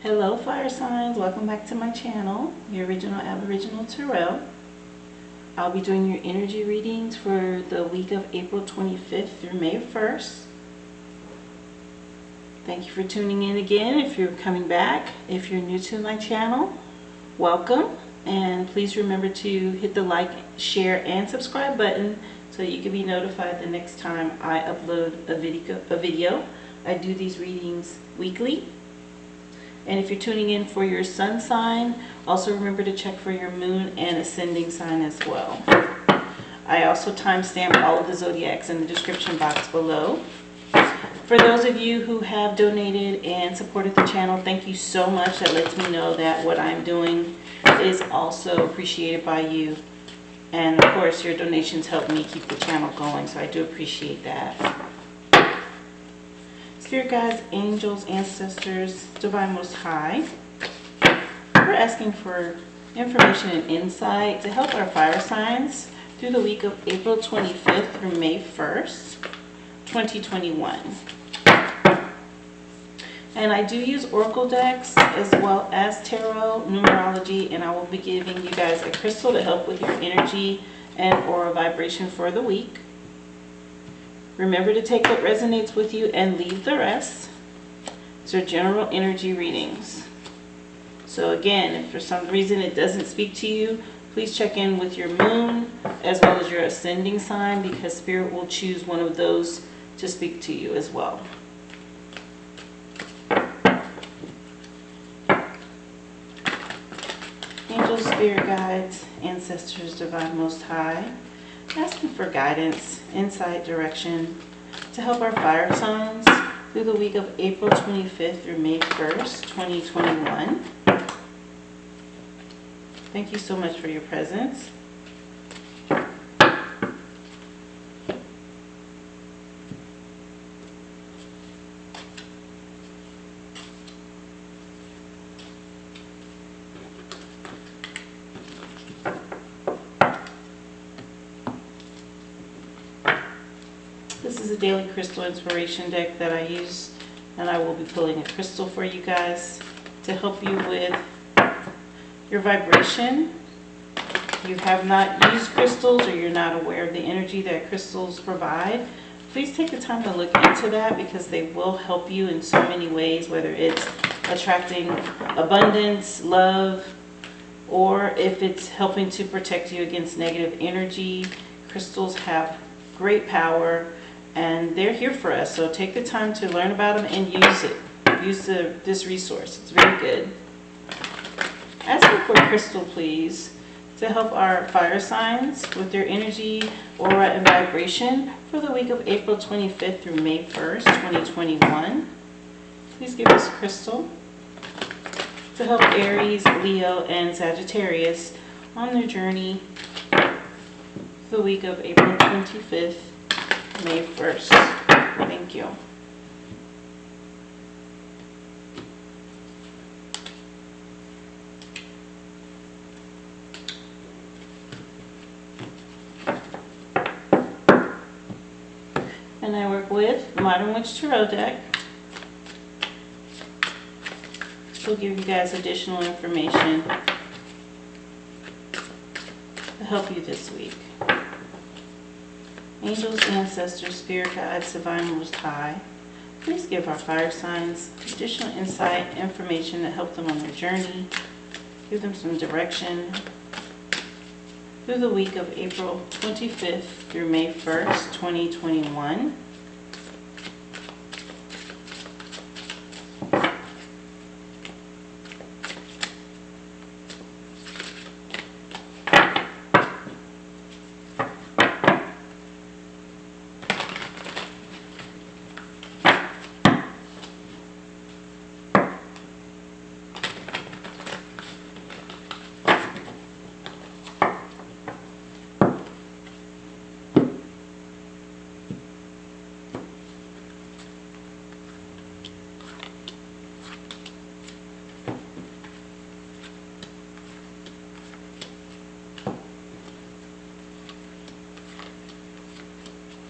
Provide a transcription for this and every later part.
Hello fire signs, welcome back to my channel, your original Aboriginal Tarot. I'll be doing your energy readings for the week of April 25th through May 1st. Thank you for tuning in again. If you're coming back, if you're new to my channel, welcome. And please remember to hit the like, share, and subscribe button so you can be notified the next time I upload a video. I do these readings weekly. And if you're tuning in for your sun sign, also remember to check for your moon and ascending sign as well. I also timestamp all of the zodiacs in the description box below. For those of you who have donated and supported the channel, thank you so much. That lets me know that what I'm doing is also appreciated by you. And of course, your donations help me keep the channel going, so I do appreciate that. Spirit guides, angels, ancestors, divine most high, we're asking for information and insight to help our fire signs through the week of April 25th through May 1st, 2021. And I do use oracle decks as well as tarot, numerology, and I will be giving you guys a crystal to help with your energy and aura vibration for the week. Remember to take what resonates with you and leave the rest. These are general energy readings. So again, if for some reason it doesn't speak to you, please check in with your moon as well as your ascending sign, because Spirit will choose one of those to speak to you as well. Angels, spirit guides, ancestors, divine most high, asking for guidance, insight, direction to help our fire signs through the week of April 25th through May 1st, 2021. Thank you so much for your presence. This is a daily crystal inspiration deck that I use, and I will be pulling a crystal for you guys to help you with your vibration. If you have not used crystals or you're not aware of the energy that crystals provide, please take the time to look into that, because they will help you in so many ways, whether it's attracting abundance, love, or if it's helping to protect you against negative energy. Crystals have great power, and they're here for us, so take the time to learn about them and use it. Use this resource. It's very good. Asking for a crystal, please, to help our fire signs with their energy, aura, and vibration for the week of April 25th through May 1st, 2021. Please give us a crystal to help Aries, Leo, and Sagittarius on their journey the week of April 25th, May 1st. Thank you. And I work with the Modern Witch Tarot deck. We'll give you guys additional information to help you this week. Angels, ancestors, spirit guides, divine most high, please give our fire signs additional insight, information to help them on their journey. Give them some direction through the week of April 25th through May 1st, 2021.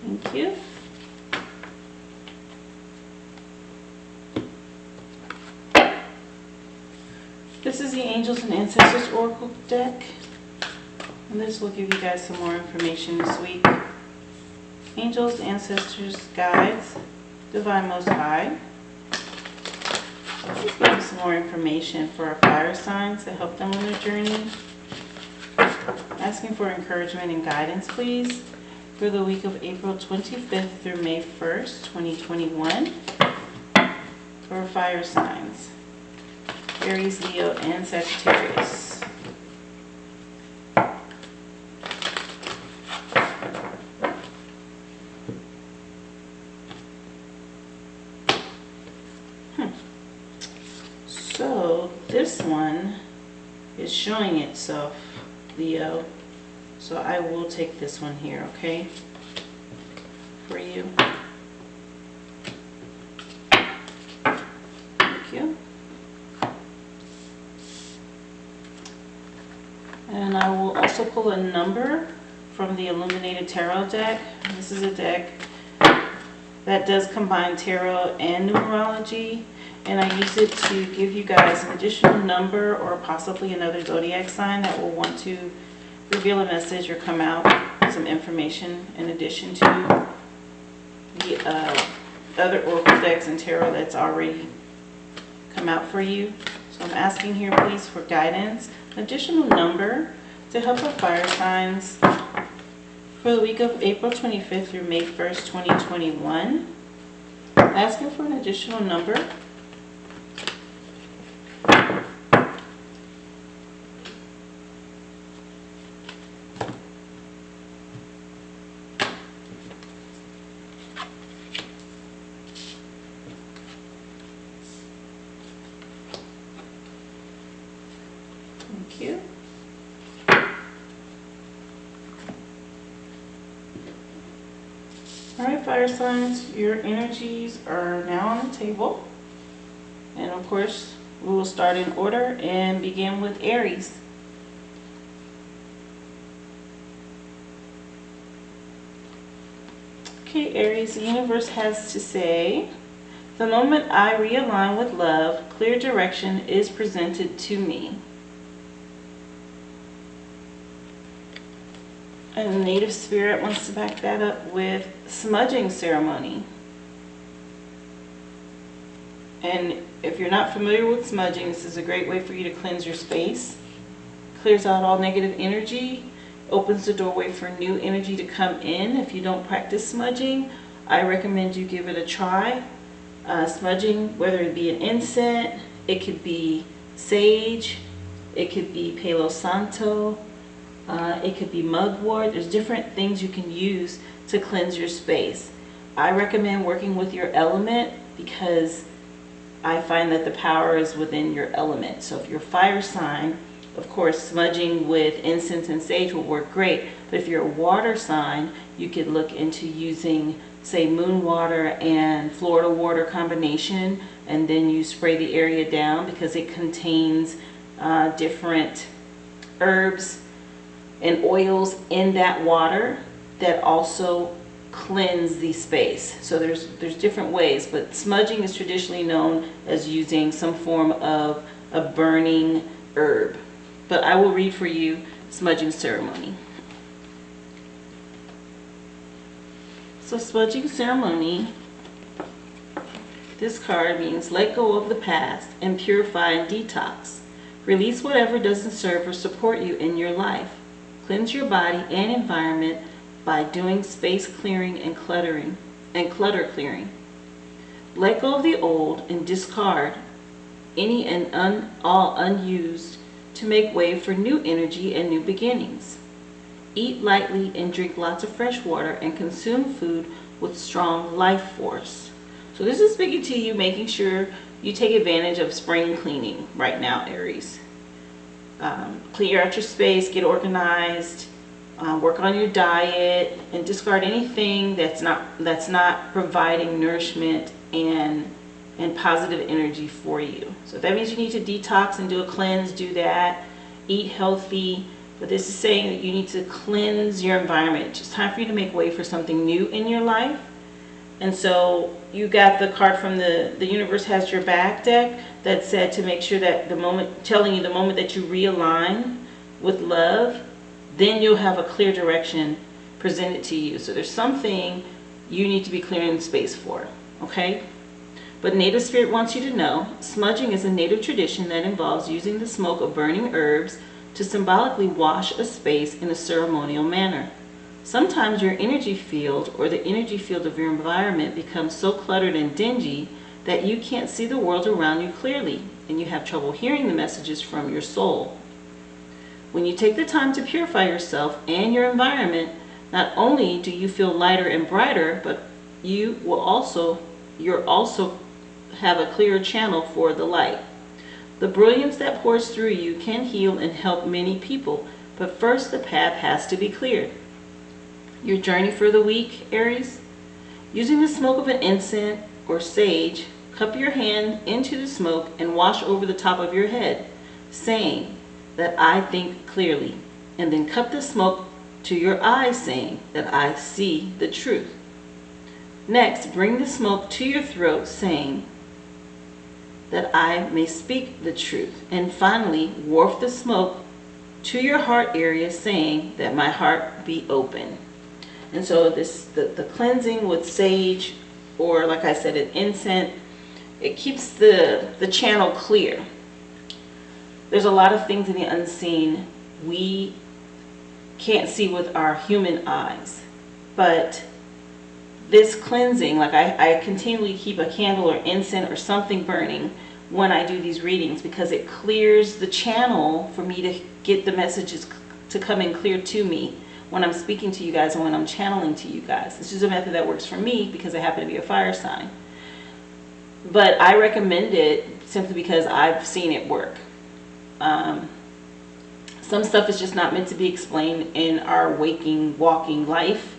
Thank you. This is the Angels and Ancestors Oracle deck. And this will give you guys some more information this week. Angels, Ancestors, Guides, Divine Most High. Let's give you some more information for our fire signs to help them on their journey. Asking for encouragement and guidance, please, for the week of April 25th through May 1st, 2021, for fire signs, Aries, Leo, and Sagittarius. So this one is showing itself, Leo. So I will take this one here, okay, for you. Thank you. And I will also pull a number from the Illuminated Tarot deck. This is a deck that does combine tarot and numerology, and I use it to give you guys an additional number or possibly another zodiac sign that will want to reveal a message or come out with some information in addition to the other oracle decks and tarot that's already come out for you. So I'm asking here, please, for guidance, an additional number to help our fire signs for the week of April 25th through May 1st, 2021. Asking for an additional number. Thank you. Alright, fire signs, your energies are now on the table. And of course, we will start in order and begin with Aries. Okay, Aries, the universe has to say, the moment I realign with love, clear direction is presented to me. And the native spirit wants to back that up with smudging ceremony. And if you're not familiar with smudging, this is a great way for you to cleanse your space. Clears out all negative energy, opens the doorway for new energy to come in. If you don't practice smudging, I recommend you give it a try. Smudging, whether it be an incense, it could be sage, it could be Palo Santo, it could be mugwort. There's different things you can use to cleanse your space. I recommend working with your element because I find that the power is within your element. So if you're a fire sign, of course, smudging with incense and sage will work great. But if you're a water sign, you could look into using, say, moon water and Florida water combination, and then you spray the area down because it contains different herbs and oils in that water that also cleanse the space. So there's different ways, but smudging is traditionally known as using some form of a burning herb. But I will read for you smudging ceremony. So smudging ceremony, this card means let go of the past and purify and detox. Release whatever doesn't serve or support you in your life. Cleanse your body and environment by doing space clearing and clutter clearing. Let go of the old and discard any and all unused to make way for new energy and new beginnings. Eat lightly and drink lots of fresh water and consume food with strong life force. So this is speaking to you, making sure you take advantage of spring cleaning right now, Aries. Clear out your space, get organized, work on your diet, and discard anything that's not providing nourishment and positive energy for you. So if that means you need to detox and do a cleanse, do that. Eat healthy. But this is saying that you need to cleanse your environment. It's time for you to make way for something new in your life. And so you got the card from the Universe Has Your Back deck that said to make sure that the moment, telling you the moment that you realign with love, then you'll have a clear direction presented to you. So there's something you need to be clearing space for, okay? But Native Spirit wants you to know, smudging is a Native tradition that involves using the smoke of burning herbs to symbolically wash a space in a ceremonial manner. Sometimes your energy field or the energy field of your environment becomes so cluttered and dingy that you can't see the world around you clearly, and you have trouble hearing the messages from your soul. When you take the time to purify yourself and your environment, not only do you feel lighter and brighter, but you'll also have a clearer channel for the light. The brilliance that pours through you can heal and help many people, but first the path has to be cleared. Your journey for the week, Aries. Using the smoke of an incense or sage, cup your hand into the smoke and wash over the top of your head, saying that I think clearly, and then cup the smoke to your eyes, saying that I see the truth. Next, bring the smoke to your throat, saying that I may speak the truth. And finally, waft the smoke to your heart area, saying that my heart be open. And so the cleansing with sage, or like I said, an incense, it keeps the channel clear. There's a lot of things in the unseen we can't see with our human eyes. But this cleansing, like I continually keep a candle or incense or something burning when I do these readings, because it clears the channel for me to get the messages to come in clear to me when I'm speaking to you guys and when I'm channeling to you guys. This is a method that works for me because I happen to be a fire sign. But I recommend it simply because I've seen it work. Some stuff is just not meant to be explained in our waking, walking life.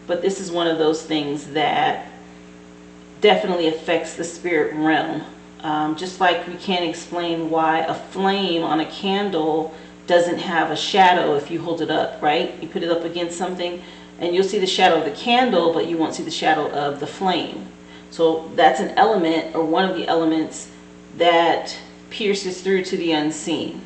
But this is one of those things that definitely affects the spirit realm. Just like we can't explain why a flame on a candle doesn't have a shadow if you hold it up, right? You put it up against something and you'll see the shadow of the candle, but you won't see the shadow of the flame. So that's an element, or one of the elements, that pierces through to the unseen.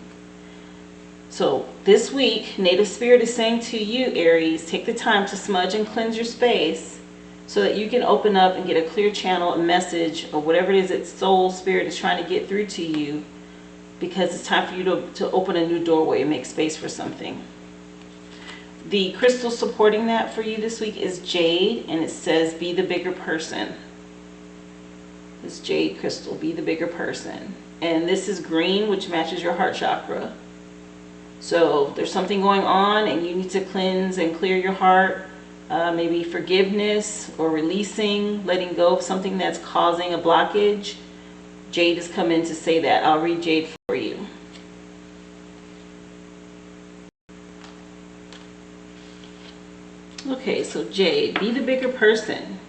So this week, Native Spirit is saying to you, Aries, take the time to smudge and cleanse your space so that you can open up and get a clear channel, a message, or whatever it is that soul spirit is trying to get through to you, because it's time for you to open a new doorway and make space for something. The crystal supporting that for you this week is jade, and it says be the bigger person. This jade crystal, be the bigger person. And this is green, which matches your heart chakra. So there's something going on and you need to cleanse and clear your heart. Maybe forgiveness or releasing, letting go of something that's causing a blockage. Jade has come in to say that. I'll read jade for you. Okay, so jade, be the bigger person.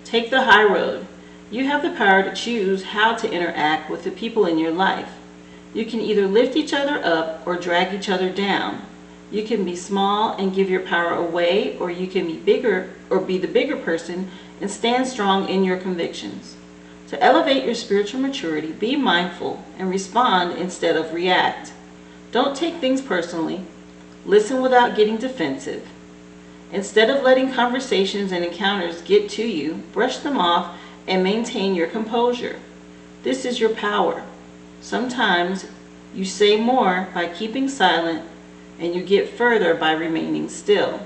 Take the high road. You have the power to choose how to interact with the people in your life. You can either lift each other up or drag each other down. You can be small and give your power away, or you can be bigger or be the bigger person and stand strong in your convictions. To elevate your spiritual maturity, be mindful and respond instead of react. Don't take things personally. Listen without getting defensive. Instead of letting conversations and encounters get to you, brush them off and maintain your composure. This is your power. Sometimes you say more by keeping silent, and you get further by remaining still.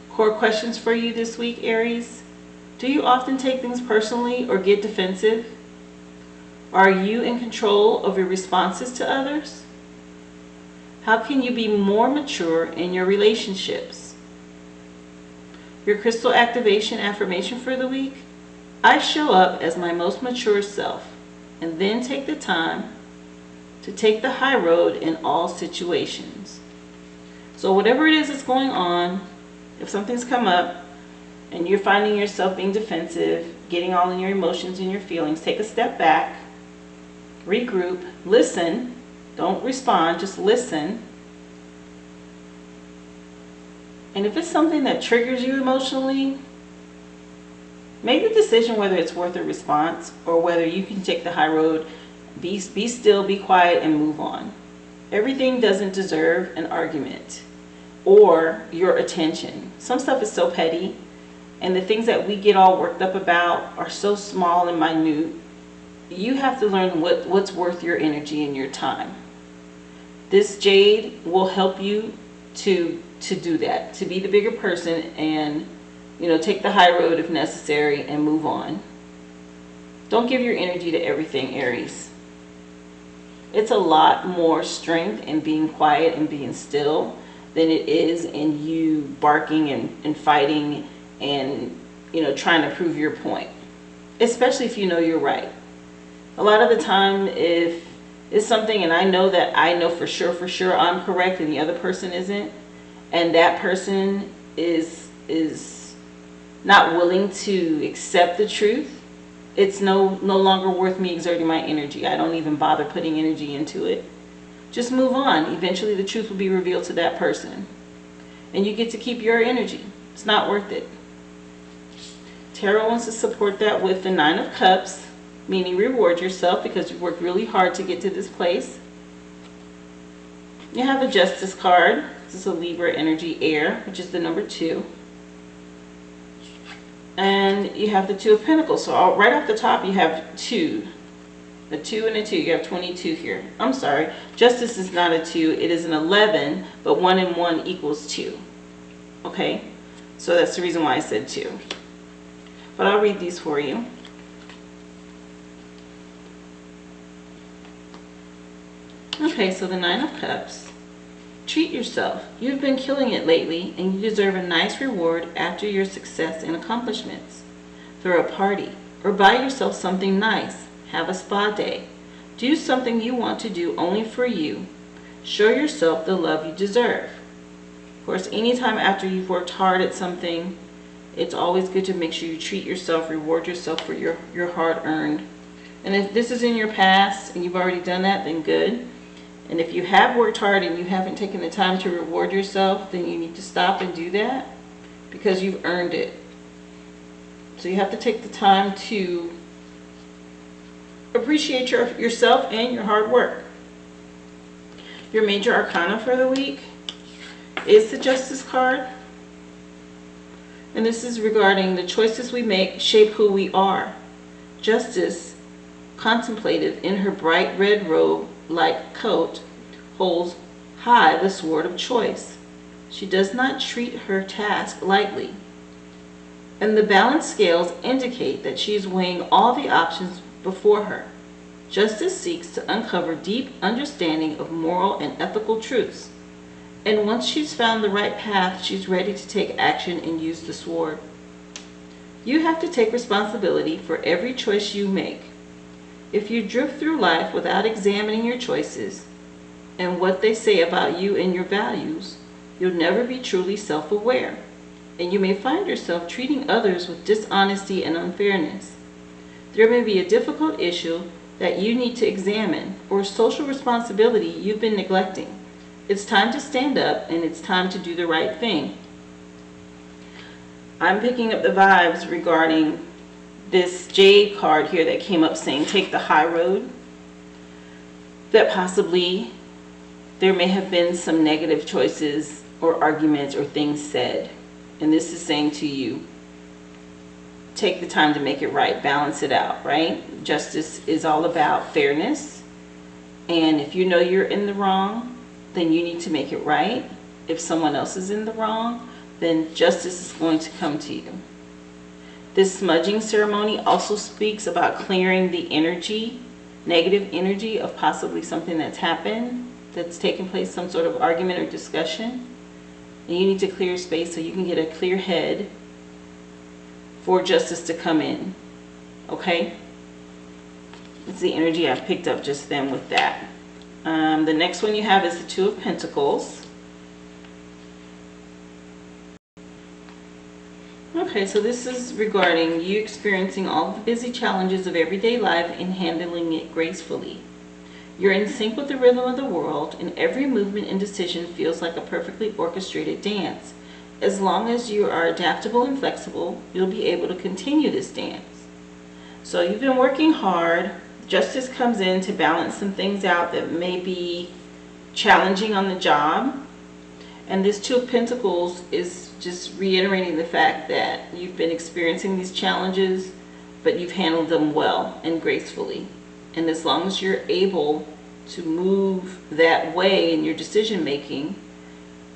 Core questions for you this week, Aries. Do you often take things personally or get defensive? Are you in control of your responses to others? How can you be more mature in your relationships? Your crystal activation affirmation for the week. I show up as my most mature self, and then take the time to take the high road in all situations. So whatever it is that's going on, if something's come up and you're finding yourself being defensive, getting all in your emotions and your feelings, take a step back, regroup, listen. Don't respond, just listen. And if it's something that triggers you emotionally, Make the decision whether it's worth a response or whether you can take the high road, be still, be quiet, and move on. Everything doesn't deserve an argument or your attention. Some stuff is so petty, and the things that we get all worked up about are so small and minute. You have to learn what's worth your energy and your time. This jade will help you to do that, to be the bigger person and, you know, take the high road if necessary and move on. Don't give your energy to everything, Aries. It's a lot more strength in being quiet and being still than it is in you barking and fighting and, you know, trying to prove your point, especially if you know you're right. A lot of the time, if it's something and I know that I know for sure I'm correct and the other person isn't, and that person is not willing to accept the truth, it's no longer worth me exerting my energy. I don't even bother putting energy into it. Just move on. Eventually the truth will be revealed to that person, and you get to keep your energy. It's not worth it. Tarot wants to support that with the Nine of Cups, meaning reward yourself because you worked really hard to get to this place. You have the Justice card. This is a Libra energy, air, which is the number 2. And you have the Two of Pentacles. So right off the top you have 2. A 2 and a 2. You have 22 here. I'm sorry. Justice is not a 2. It is an 11, but 1 and 1 equals 2. Okay? So that's the reason why I said 2. But I'll read these for you. Okay, so the Nine of Cups. Treat yourself. You've been killing it lately, and you deserve a nice reward after your success and accomplishments. Throw a party, or buy yourself something nice. Have a spa day. Do something you want to do only for you. Show yourself the love you deserve. Of course, anytime after you've worked hard at something, it's always good to make sure you treat yourself, reward yourself for your hard-earned. And if this is in your past and you've already done that, then good. And if you have worked hard and you haven't taken the time to reward yourself, then you need to stop and do that because you've earned it. So you have to take the time to appreciate yourself and your hard work. Your major arcana for the week is the Justice card. And this is regarding the choices we make shape who we are. Justice, contemplative in her bright red robe-like coat, holds high the sword of choice. She does not treat her task lightly, and the balanced scales indicate that she is weighing all the options before her. Justice seeks to uncover deep understanding of moral and ethical truths, and once she's found the right path, she's ready to take action and use the sword. You have to take responsibility for every choice you make. If you drift through life without examining your choices and what they say about you and your values, you'll never be truly self-aware, and you may find yourself treating others with dishonesty and unfairness. There may be a difficult issue that you need to examine or social responsibility you've been neglecting. It's time to stand up, and it's time to do the right thing. I'm picking up the vibes regarding this Jade card here that came up saying take the high road, that possibly there may have been some negative choices or arguments or things said, and this is saying to you, take the time to make it right, balance it out, right? Justice is all about fairness, and if you know you're in the wrong, then you need to make it right. If someone else is in the wrong, then justice is going to come to you. This smudging ceremony also speaks about clearing the energy, negative energy of possibly something that's happened, that's taken place, some sort of argument or discussion. And you need to clear space so you can get a clear head for justice to come in. Okay? It's the energy I've picked up just then with that. The next one you have is the Two of Pentacles. Okay, so this is regarding you experiencing all the busy challenges of everyday life and handling it gracefully. You're in sync with the rhythm of the world, and every movement and decision feels like a perfectly orchestrated dance. as long as you are adaptable and flexible, you'll be able to continue this dance. So you've been working hard. Justice comes in to balance some things out that may be challenging on the job. And this Two of Pentacles is just reiterating the fact that you've been experiencing these challenges, but you've handled them well and gracefully. And as long as you're able to move that way in your decision making,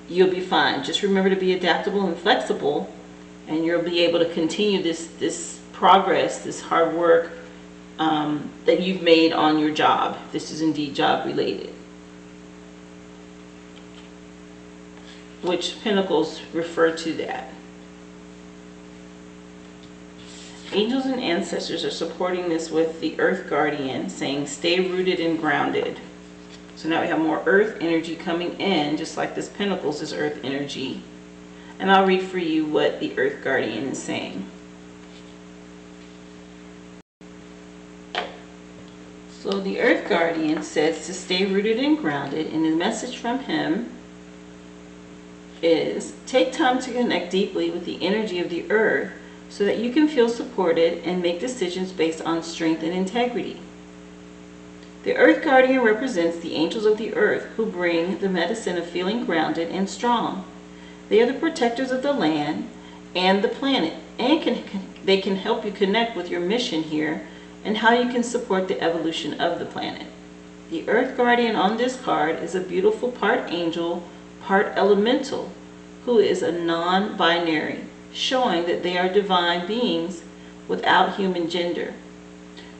you'll be fine. Just remember to be adaptable and flexible, and you'll be able to continue this progress, this hard work that you've made on your job. This is indeed job related, which Pentacles refer to that. Angels and ancestors are supporting this with the Earth Guardian, saying stay rooted and grounded. So now we have more Earth energy coming in, just like this Pentacles is Earth energy. And I'll read for you what the Earth Guardian is saying. So the Earth Guardian says to stay rooted and grounded, and the message from him is take time to connect deeply with the energy of the Earth so that you can feel supported and make decisions based on strength and integrity. The Earth Guardian represents the angels of the earth who bring the medicine of feeling grounded and strong. They are the protectors of the land and the planet, and they can help you connect with your mission here and how you can support the evolution of the planet. The Earth Guardian on this card is a beautiful part angel, part elemental, who is a non-binary, showing that they are divine beings without human gender.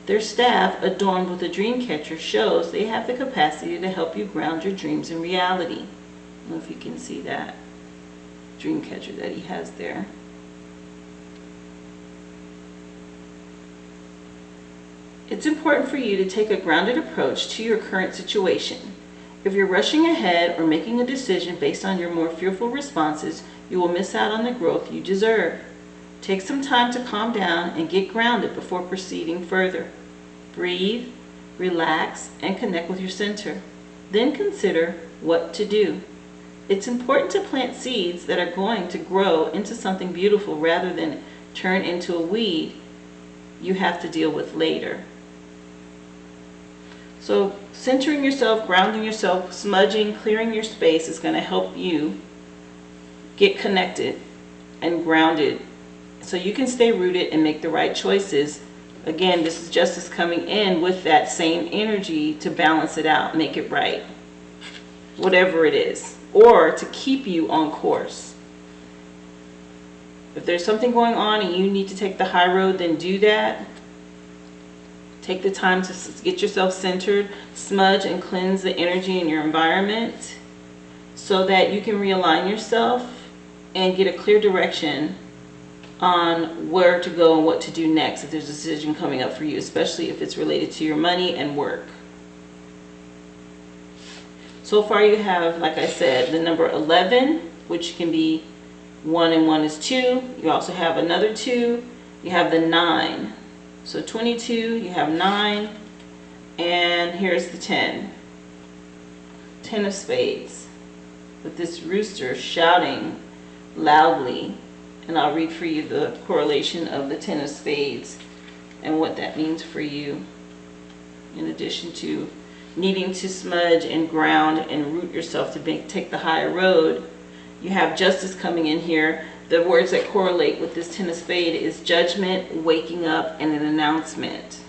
Their staff, adorned with a dream catcher, shows they have the capacity to help you ground your dreams in reality. I don't know if you can see that dream catcher that he has there. It's important for you to take a grounded approach to your current situation. If you're rushing ahead or making a decision based on your more fearful responses, you will miss out on the growth you deserve. Take some time to calm down and get grounded before proceeding further. Breathe, relax, and connect with your center. Then consider what to do. It's important to plant seeds that are going to grow into something beautiful rather than turn into a weed you have to deal with later. So centering yourself, grounding yourself, smudging, clearing your space is going to help you get connected and grounded so you can stay rooted and make the right choices. Again, this is justice coming in with that same energy to balance it out, make it right, whatever it is, or to keep you on course. If there's something going on and you need to take the high road, then do that. Take the time to get yourself centered, smudge and cleanse the energy in your environment so that you can realign yourself and get a clear direction on where to go and what to do next if there's a decision coming up for you, especially if it's related to your money and work. So far you have, like I said, the number 11, which can be 1 and 1 is 2. You also have another 2. You have the 9. So 22, you have 9, and here's the 10. 10 of spades, with this rooster shouting loudly. And I'll read for you the correlation of the 10 of spades and what that means for you, in addition to needing to smudge and ground and root yourself to take the higher road. You have justice coming in here. The words that correlate with this 10 of spades is judgment, waking up, and an announcement.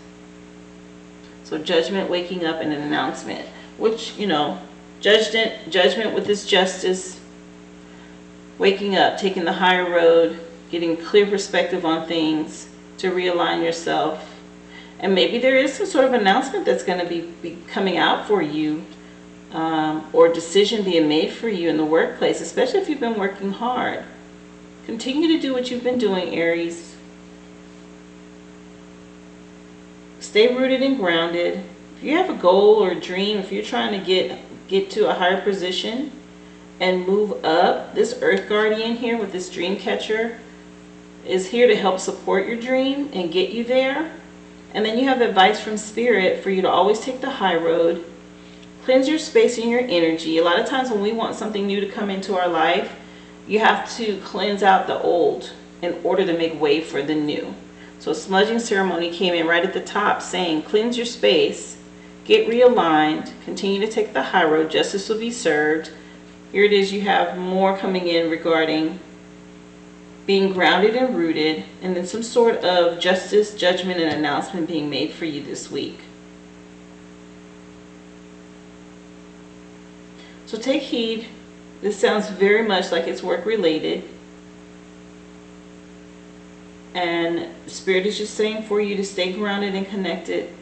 So judgment, waking up, and an announcement, which, you know, judgment with this justice, waking up, taking the higher road, getting clear perspective on things to realign yourself. And maybe there is some sort of announcement that's going to be coming out for you, or decision being made for you in the workplace, especially if you've been working hard. Continue to do what you've been doing, Aries. Stay rooted and grounded. If you have a goal or a dream, if you're trying to get to a higher position and move up, this Earth Guardian here with this dream catcher is here to help support your dream and get you there. And then you have advice from Spirit for you to always take the high road. Cleanse your space and your energy. A lot of times when we want something new to come into our life, you have to cleanse out the old in order to make way for the new. So a smudging ceremony came in right at the top saying, cleanse your space, get realigned, continue to take the high road, justice will be served. Here it is, you have more coming in regarding being grounded and rooted, and then some sort of justice, judgment, and announcement being made for you this week. So take heed. This sounds very much like it's work related. And Spirit is just saying for you to stay grounded and connected.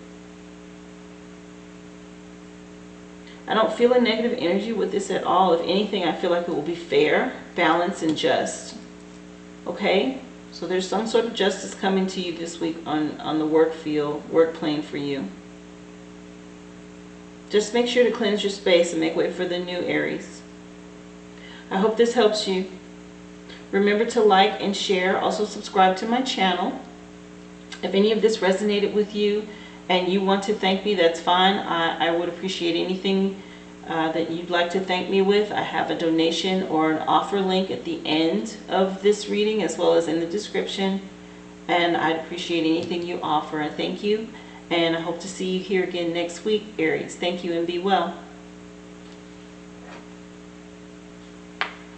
I don't feel a negative energy with this at all. If anything, I feel like it will be fair, balanced, and just. Okay? So there's some sort of justice coming to you this week on the work field, work plane for you. Just make sure to cleanse your space and make way for the new, Aries. I hope this helps you. Remember to like and share. Also subscribe to my channel. If any of this resonated with you and you want to thank me, that's fine. I would appreciate anything that you'd like to thank me with. I have a donation or an offer link at the end of this reading as well as in the description. And I'd appreciate anything you offer. And thank you. And I hope to see you here again next week, Aries. Thank you and be well.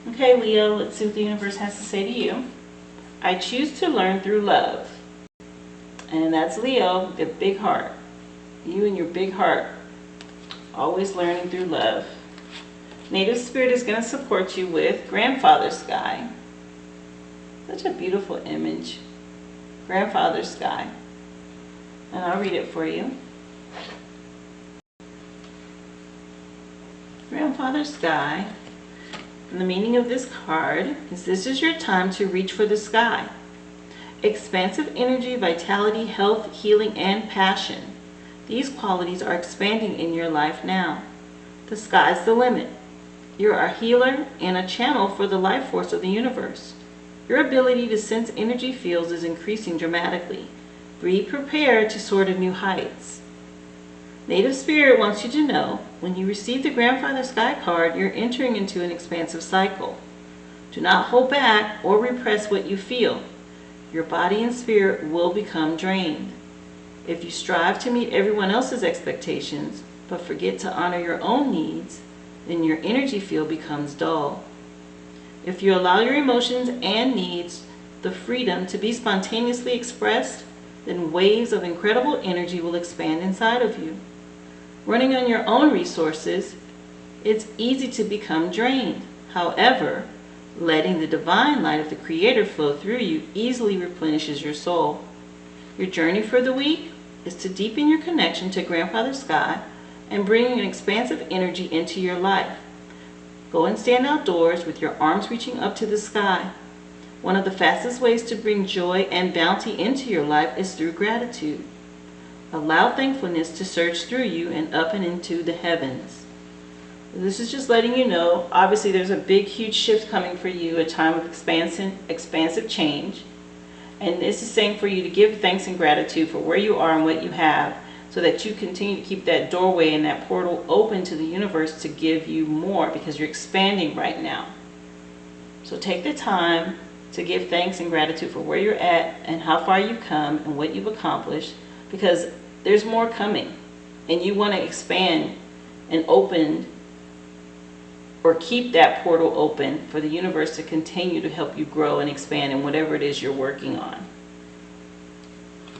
Okay, Leo, let's see what the universe has to say to you. I choose to learn through love. And that's Leo, the big heart. You and your big heart. Always learning through love. Native Spirit is going to support you with Grandfather Sky. Such a beautiful image. Grandfather Sky. And I'll read it for you. Grandfather Sky. And the meaning of this card is this is your time to reach for the sky. Expansive energy, vitality, health, healing, and passion. These qualities are expanding in your life now. The sky's the limit. You're a healer and a channel for the life force of the universe. Your ability to sense energy fields is increasing dramatically. Be prepared to soar to new heights. Native Spirit wants you to know, when you receive the Grandfather Sky card, you're entering into an expansive cycle. Do not hold back or repress what you feel. Your body and spirit will become drained. If you strive to meet everyone else's expectations, but forget to honor your own needs, then your energy field becomes dull. If you allow your emotions and needs the freedom to be spontaneously expressed, then waves of incredible energy will expand inside of you. Running on your own resources, it's easy to become drained. However, letting the divine light of the Creator flow through you easily replenishes your soul. Your journey for the week is to deepen your connection to Grandfather Sky and bring an expansive energy into your life. Go and stand outdoors with your arms reaching up to the sky. One of the fastest ways to bring joy and bounty into your life is through gratitude. Allow thankfulness to surge through you and up and into the heavens. This is just letting you know, obviously there's a big, huge shift coming for you, a time of expansive change. And this is saying for you to give thanks and gratitude for where you are and what you have, so that you continue to keep that doorway and that portal open to the universe to give you more, because you're expanding right now. So take the time to give thanks and gratitude for where you're at and how far you've come and what you've accomplished, because there's more coming and you want to expand and open or keep that portal open for the universe to continue to help you grow and expand in whatever it is you're working on.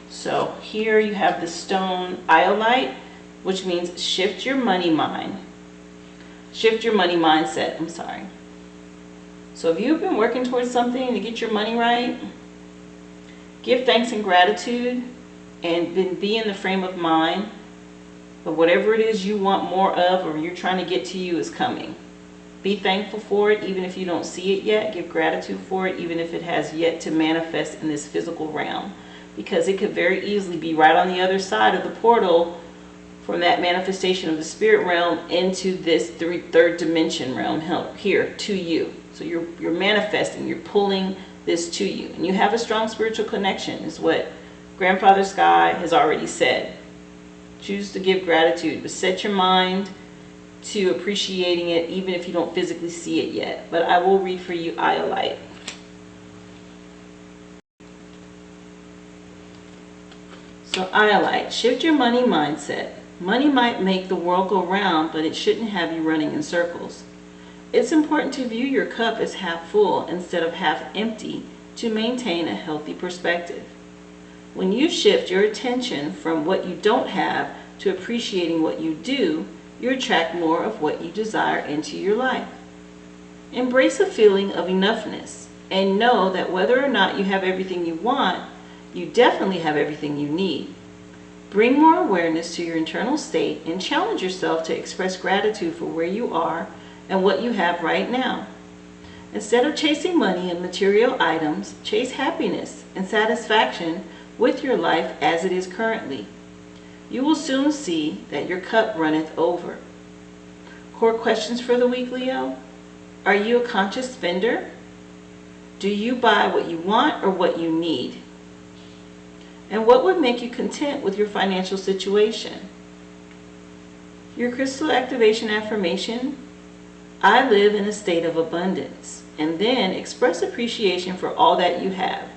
So here you have the stone iolite, which means shift your money mind. Shift your money mindset, I'm sorry. So if you've been working towards something to get your money right, give thanks and gratitude and be in the frame of mind of whatever it is you want more of or you're trying to get to you is coming. Be thankful for it even if you don't see it yet. Give gratitude for it even if it has yet to manifest in this physical realm, because it could very easily be right on the other side of the portal from that manifestation of the spirit realm into this third dimension realm here to you. So you're manifesting, you're pulling this to you, and you have a strong spiritual connection is what Grandfather Sky has already said. Choose to give gratitude, but set your mind to appreciating it even if you don't physically see it yet. But I will read for you Iolite. So Iolite, shift your money mindset. Money might make the world go round, but it shouldn't have you running in circles. It's important to view your cup as half full instead of half empty to maintain a healthy perspective. When you shift your attention from what you don't have to appreciating what you do, you attract more of what you desire into your life. Embrace a feeling of enoughness and know that whether or not you have everything you want, you definitely have everything you need. Bring more awareness to your internal state and challenge yourself to express gratitude for where you are and what you have right now. Instead of chasing money and material items, chase happiness and satisfaction with your life as it is currently. You will soon see that your cup runneth over. Core questions for the week, Leo. Are you a conscious spender? Do you buy what you want or what you need? And what would make you content with your financial situation? Your crystal activation affirmation: I live in a state of abundance. And then express appreciation for all that you have.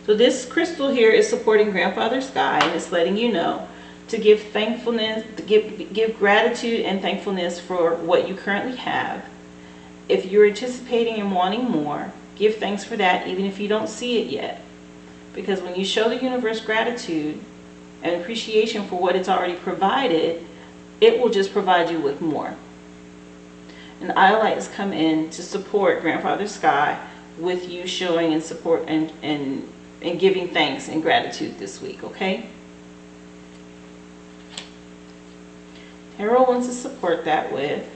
So this crystal here is supporting Grandfather Sky, and it's letting you know to give thankfulness, to give gratitude and thankfulness for what you currently have. If you're anticipating and wanting more, give thanks for that even if you don't see it yet. Because when you show the universe gratitude and appreciation for what it's already provided, it will just provide you with more. And Iolite has come in to support Grandfather Sky with you showing and support and giving thanks and gratitude this week, okay? Tarot wants to support that with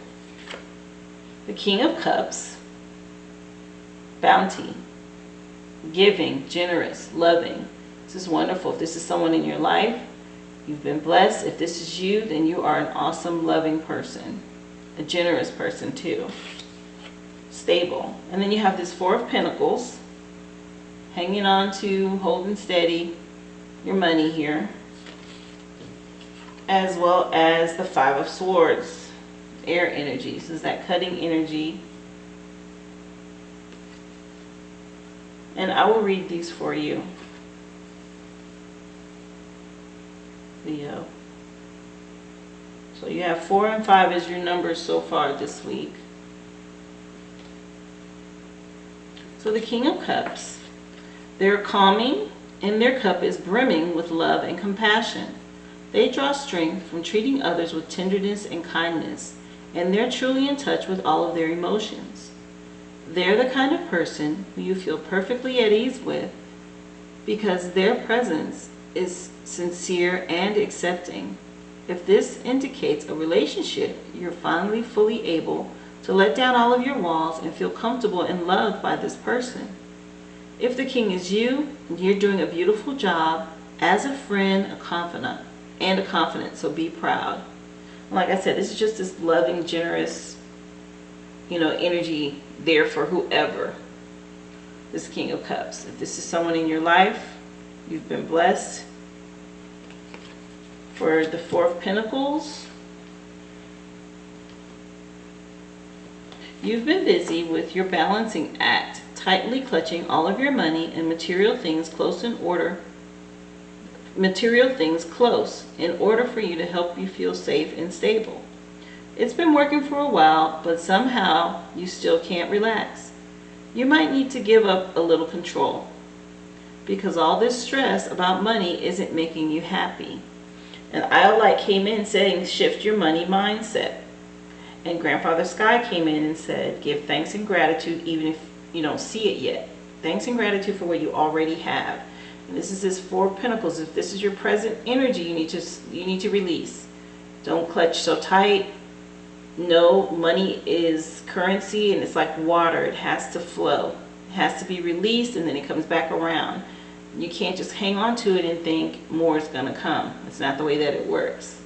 the King of Cups, bounty, giving, generous, loving. This is wonderful. If this is someone in your life, you've been blessed. If this is you, then you are an awesome, loving person. A generous person too. Stable. And then you have this Four of Pentacles, hanging on to, holding steady your money here. As well as the Five of Swords, air energy. This is that cutting energy. And I will read these for you, Leo. So you have 4 and 5 as your numbers so far this week. So the King of Cups, they're calming and their cup is brimming with love and compassion. They draw strength from treating others with tenderness and kindness, and they're truly in touch with all of their emotions. They're the kind of person who you feel perfectly at ease with because their presence is sincere and accepting. If this indicates a relationship, you're finally fully able to let down all of your walls and feel comfortable and loved by this person. If the King is you, you're doing a beautiful job as a friend, a confidant, and a confidant, so be proud. Like I said, this is just this loving, generous, energy there for whoever. This King of Cups. If this is someone in your life, you've been blessed. For the Four of Pentacles, you've been busy with your balancing act, tightly clutching all of your money and material things close in order for you to help you feel safe and stable. It's been working for a while, but somehow you still can't relax. You might need to give up a little control because all this stress about money isn't making you happy. And Iolite came in saying, shift your money mindset. And Grandfather Sky came in and said, give thanks and gratitude even if you don't see it yet. Thanks and gratitude for what you already have. And this is this Four of Pentacles. If this is your present energy, you need to release. Don't clutch so tight. No, money is currency and it's like water. It has to flow. It has to be released and then it comes back around. You can't just hang on to it and think more is going to come. It's not the way that it works.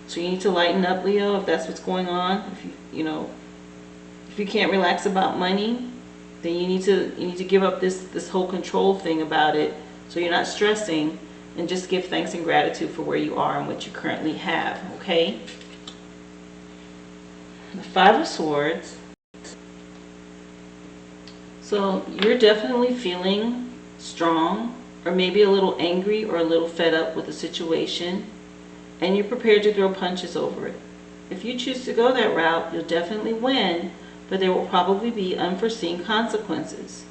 So you need to lighten up, Leo, if that's what's going on. If you can't relax about money, then you need to give up this whole control thing about it, so you're not stressing, and just give thanks and gratitude for where you are and what you currently have, okay? The Five of Swords. So you're definitely feeling strong, or maybe a little angry or a little fed up with the situation, and you're prepared to throw punches over it. If you choose to go that route, you'll definitely win, but there will probably be unforeseen consequences.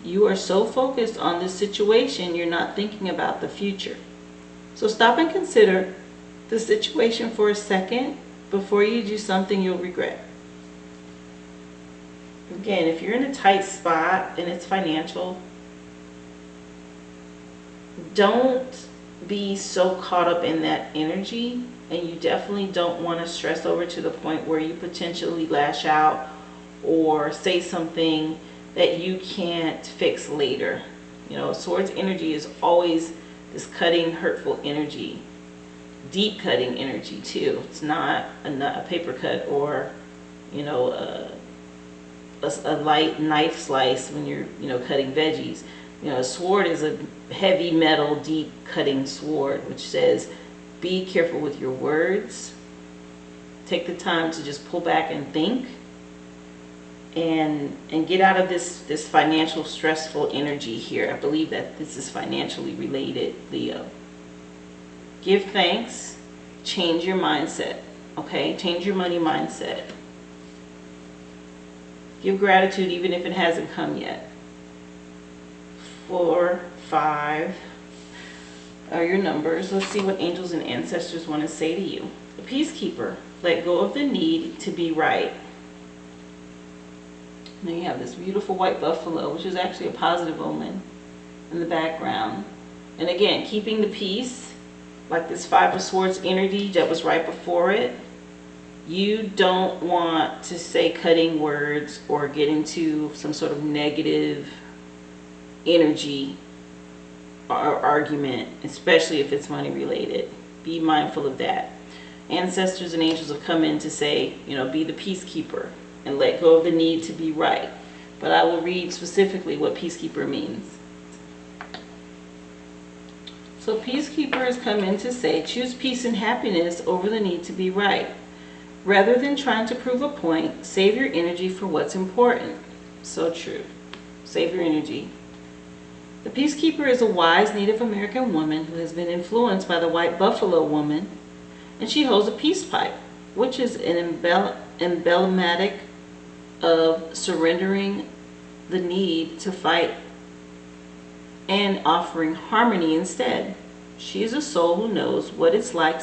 You are so focused on this situation, you're not thinking about the future. So stop and consider the situation for a second before you do something you'll regret. Again, if you're in a tight spot and it's financial, don't be so caught up in that energy, and you definitely don't want to stress over to the point where you potentially lash out or say something that you can't fix later. You know, Swords energy is always this cutting, hurtful energy, deep cutting energy too. It's not a paper cut or, you know, a light knife slice when you're, you know, cutting veggies. You know, a sword is a heavy metal, deep cutting sword, which says be careful with your words. Take the time to just pull back and think, and get out of this financial stressful energy here. I believe that this is financially related, Leo. Give thanks, change your mindset, okay? Change your money mindset. Give gratitude even if it hasn't come yet. 4, 5 are your numbers. Let's see what angels and ancestors want to say to you. The Peacekeeper, let go of the need to be right. Now you have this beautiful white buffalo, which is actually a positive omen in the background. And again, keeping the peace, like this Five of Swords energy that was right before it. You don't want to say cutting words or get into some sort of negative energy or argument, especially if it's money related. Be mindful of that. Ancestors and angels have come in to say, you know, be the peacekeeper and let go of the need to be right. But I will read specifically what peacekeeper means. So peacekeeper has come in to say, choose peace and happiness over the need to be right. Rather than trying to prove a point, save your energy for what's important. So true. Save your energy. The Peacekeeper is a wise Native American woman who has been influenced by the white buffalo woman, and she holds a peace pipe, which is an emblematic of surrendering the need to fight and offering harmony instead. She is a soul who knows what it's like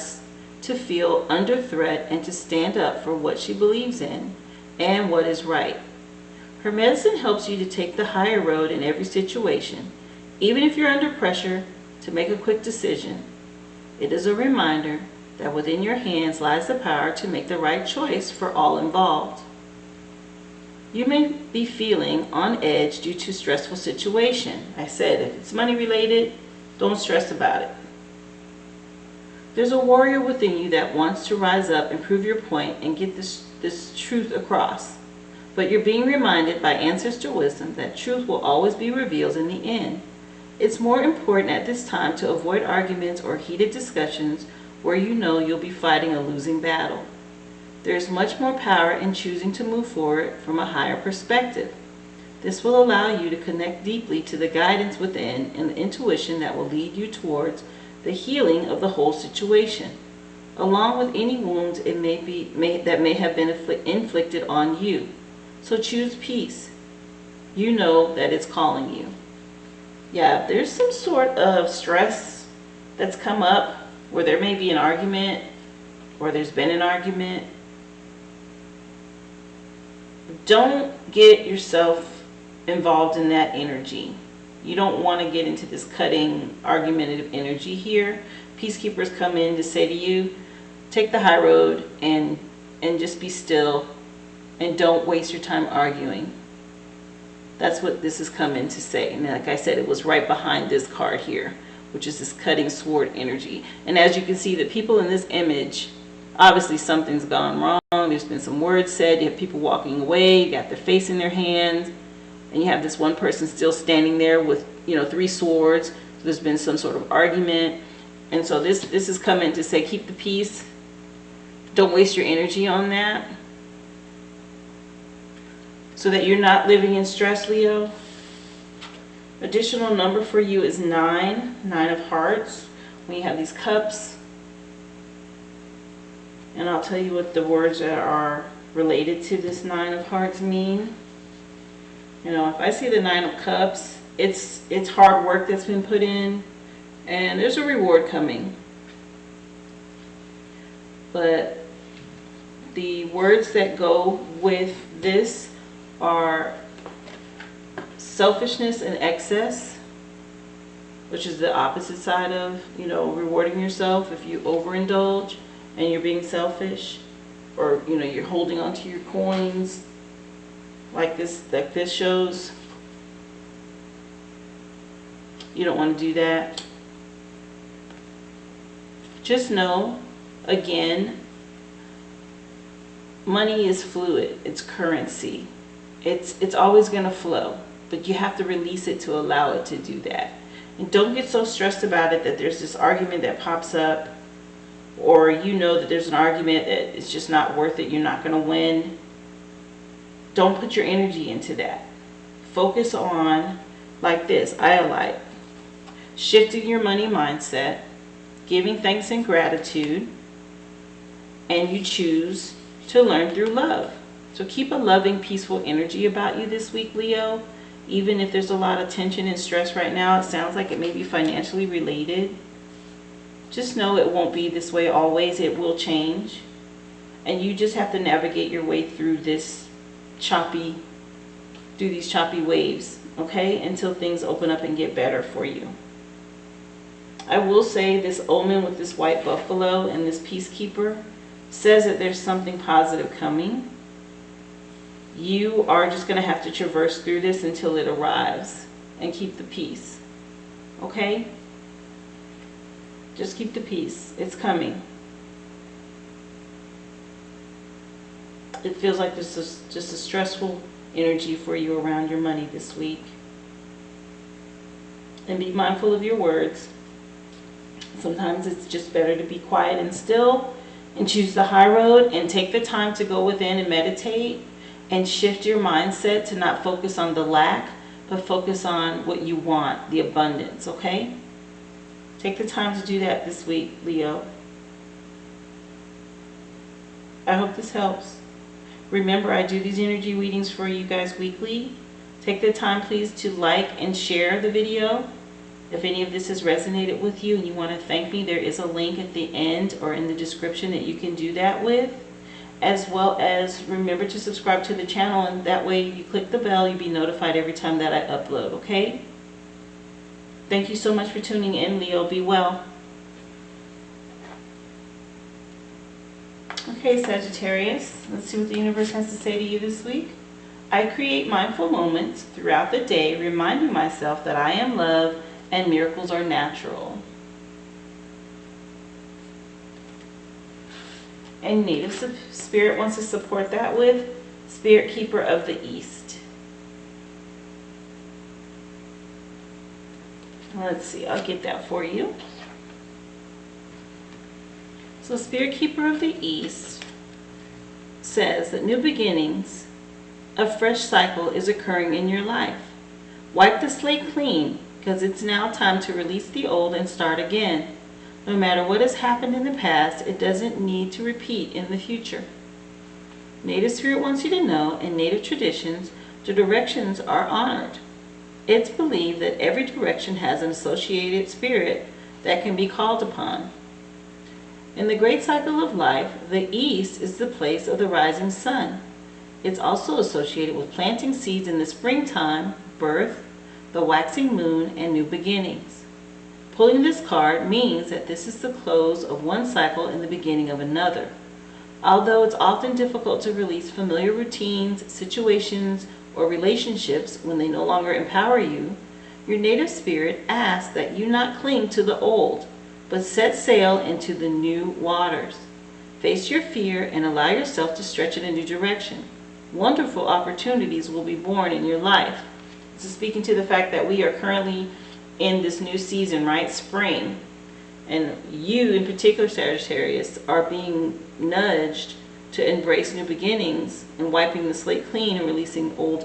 to feel under threat and to stand up for what she believes in and what is right. Her medicine helps you to take the higher road in every situation, even if you're under pressure to make a quick decision. It is a reminder that within your hands lies the power to make the right choice for all involved. You may be feeling on edge due to a stressful situation. I said, if it's money related, don't stress about it. There's a warrior within you that wants to rise up and prove your point and get this truth across. But you're being reminded by ancestor wisdom that truth will always be revealed in the end. It's more important at this time to avoid arguments or heated discussions where you know you'll be fighting a losing battle. There's much more power in choosing to move forward from a higher perspective. This will allow you to connect deeply to the guidance within and the intuition that will lead you towards the healing of the whole situation, along with any wounds that may have been inflicted on you. So choose peace. You know that it's calling you. Yeah, there's some sort of stress that's come up where there may be an argument or there's been an argument. Don't get yourself involved in that energy. You don't want to get into this cutting, argumentative energy here. Peacekeepers come in to say to you, take the high road and just be still and don't waste your time arguing. That's what this has come in to say. And like I said, it was right behind this card here, which is this cutting sword energy. And as you can see, the people in this image, obviously something's gone wrong. There's been some words said. You have people walking away. You got their face in their hands. And you have this one person still standing there with, 3 swords. So there's been some sort of argument. And so this is coming to say, keep the peace. Don't waste your energy on that. so that you're not living in stress, Leo. Additional number for you is 9, 9 of hearts. When you have these cups, and I'll tell you what the words that are related to this 9 of hearts mean. You know, if I see the 9 of cups, it's hard work that's been put in, and there's a reward coming. But the words that go with this are selfishness and excess, which is the opposite side of, you know, rewarding yourself. If you overindulge and you're being selfish, or, you know, you're holding onto your coins like this shows, you don't want to do that. Just know, again, money is fluid. It's currency. It's always going to flow, but you have to release it to allow it to do that. And don't get so stressed about it that there's this argument that pops up, or you know that there's an argument that it's just not worth it, you're not going to win. Don't put your energy into that. Focus on, like this, Iolite, shifting your money mindset, giving thanks and gratitude, and you choose to learn through love. So keep a loving, peaceful energy about you this week, Leo. Even if there's a lot of tension and stress right now, it sounds like it may be financially related. Just know it won't be this way always. It will change. And you just have to navigate your way through these choppy waves, okay? Until things open up and get better for you. I will say this omen with this white buffalo and this peacekeeper says that there's something positive coming. You are just going to have to traverse through this until it arrives, and keep the peace. Okay? Just keep the peace. It's coming. It feels like this is just a stressful energy for you around your money this week. And be mindful of your words. Sometimes it's just better to be quiet and still and choose the high road and take the time to go within and meditate and shift your mindset to not focus on the lack, but focus on what you want, the abundance, okay? Take the time to do that this week, Leo. I hope this helps. Remember, I do these energy readings for you guys weekly. Take the time, please, to like and share the video. If any of this has resonated with you and you want to thank me, there is a link at the end or in the description that you can do that with. As well as remember to subscribe to the channel, and that way you click the bell, you'll be notified every time that I upload, okay? Thank you so much for tuning in, Leo. Be well. Okay, Sagittarius, let's see what the universe has to say to you this week. I create mindful moments throughout the day, reminding myself that I am love and miracles are natural. And native spirit wants to support that with Spirit Keeper of the East. Let's see, I'll get that for you. So Spirit Keeper of the East says that new beginnings, a fresh cycle is occurring in your life. Wipe the slate clean, because it's now time to release the old and start again. No matter what has happened in the past, it doesn't need to repeat in the future. Native Spirit wants you to know, in Native traditions, the directions are honored. It's believed that every direction has an associated spirit that can be called upon. In the great cycle of life, the East is the place of the rising sun. It's also associated with planting seeds in the springtime, birth, the waxing moon, and new beginnings. Pulling this card means that this is the close of one cycle and the beginning of another. Although it's often difficult to release familiar routines, situations, or relationships when they no longer empower you, your native spirit asks that you not cling to the old, but set sail into the new waters. Face your fear and allow yourself to stretch in a new direction. Wonderful opportunities will be born in your life. This is speaking to the fact that we are currently in this new season, right? Spring. And you in particular, Sagittarius, are being nudged to embrace new beginnings and wiping the slate clean and releasing old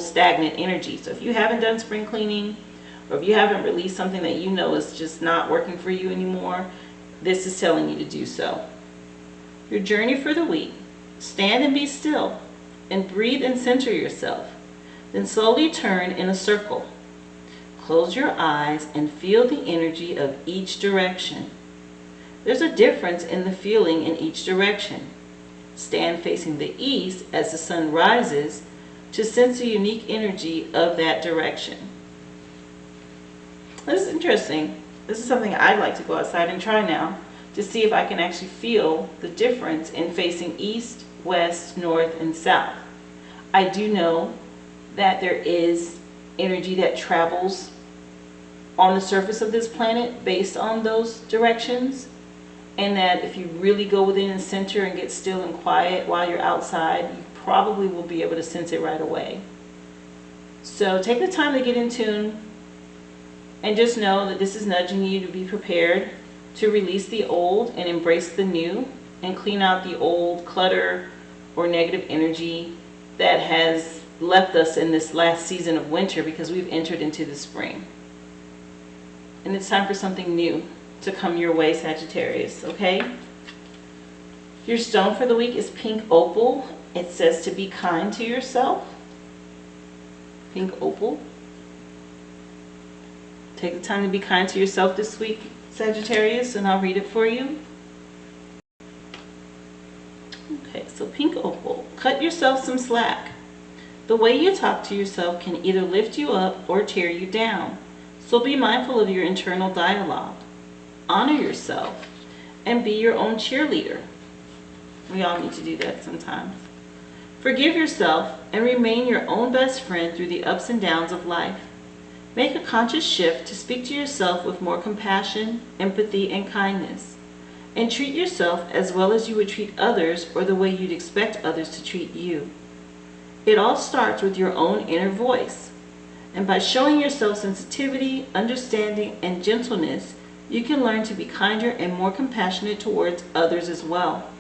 stagnant energy. So if you haven't done spring cleaning, or if you haven't released something that you know is just not working for you anymore, this is telling you to do so. Your journey for the week: stand and be still and breathe and center yourself. Then slowly turn in a circle. Close your eyes and feel the energy of each direction. There's a difference in the feeling in each direction. Stand facing the east as the sun rises to sense the unique energy of that direction. This is interesting. This is something I'd like to go outside and try now to see if I can actually feel the difference in facing east, west, north, and south. I do know that there is energy that travels on the surface of this planet based on those directions, and that if you really go within and center and get still and quiet while you're outside, you probably will be able to sense it right away. So take the time to get in tune and just know that this is nudging you to be prepared to release the old and embrace the new, and clean out the old clutter or negative energy that has left us in this last season of winter, because we've entered into the spring. And it's time for something new to come your way, Sagittarius, okay? Your stone for the week is pink opal. It says to be kind to yourself. Pink opal. Take the time to be kind to yourself this week, Sagittarius, and I'll read it for you. Okay, so pink opal. Cut yourself some slack. The way you talk to yourself can either lift you up or tear you down. So be mindful of your internal dialogue. Honor yourself and be your own cheerleader. We all need to do that sometimes. Forgive yourself and remain your own best friend through the ups and downs of life. Make a conscious shift to speak to yourself with more compassion, empathy, and kindness. And treat yourself as well as you would treat others, or the way you'd expect others to treat you. It all starts with your own inner voice. And by showing yourself sensitivity, understanding, and gentleness, you can learn to be kinder and more compassionate towards others as well.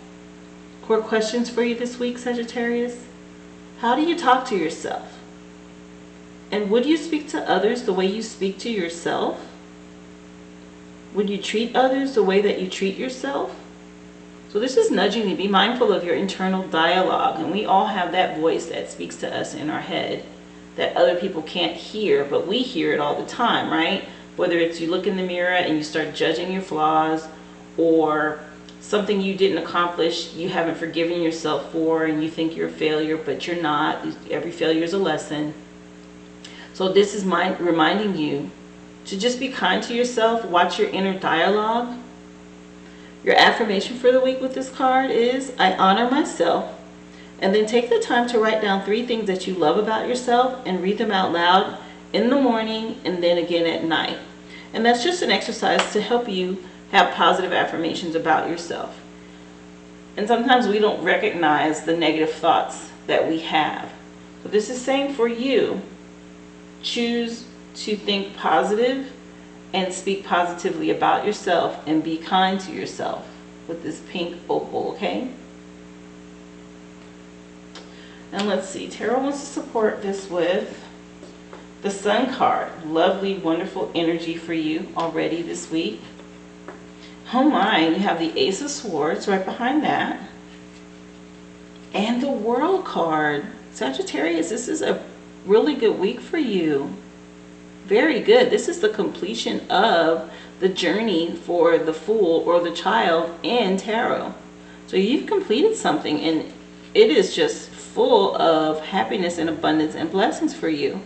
Core questions for you this week, Sagittarius. How do you talk to yourself? And would you speak to others the way you speak to yourself? Would you treat others the way that you treat yourself? So this is nudging you. Be mindful of your internal dialogue. And we all have that voice that speaks to us in our head that other people can't hear, but we hear it all the time, right? Whether it's you look in the mirror and you start judging your flaws, or something you didn't accomplish, you haven't forgiven yourself for, and you think you're a failure, but you're not. Every failure is a lesson. So this is reminding you to just be kind to yourself. Watch your inner dialogue. Your affirmation for the week with this card is, I honor myself. And then take the time to write down 3 things that you love about yourself and read them out loud in the morning and then again at night. And that's just an exercise to help you have positive affirmations about yourself. And sometimes we don't recognize the negative thoughts that we have. So this is saying for you, choose to think positive and speak positively about yourself and be kind to yourself with this pink opal, okay? And let's see, Tarot wants to support this with the Sun card. Lovely, wonderful energy for you already this week. Oh my, you have the Ace of Swords right behind that. And the World card. Sagittarius, this is a really good week for you. Very good. This is the completion of the journey for the Fool or the Child in Tarot. So you've completed something, and it is just full of happiness and abundance and blessings for you.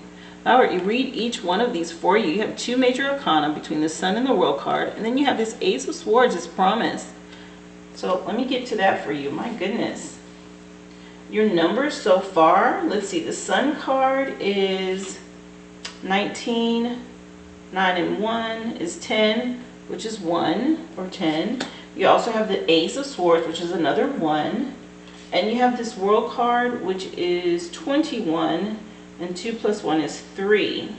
All right, you read each one of these for you. You have 2 major arcana between the Sun and the World card, and then you have this Ace of Swords, as promised. So let me get to that for you. My goodness. Your numbers so far, let's see, the Sun card is 19, 9 and 1 is 10, which is 1 or 10. You also have the Ace of Swords, which is another 1. And you have this World card, which is 21, and 2 plus 1 is 3.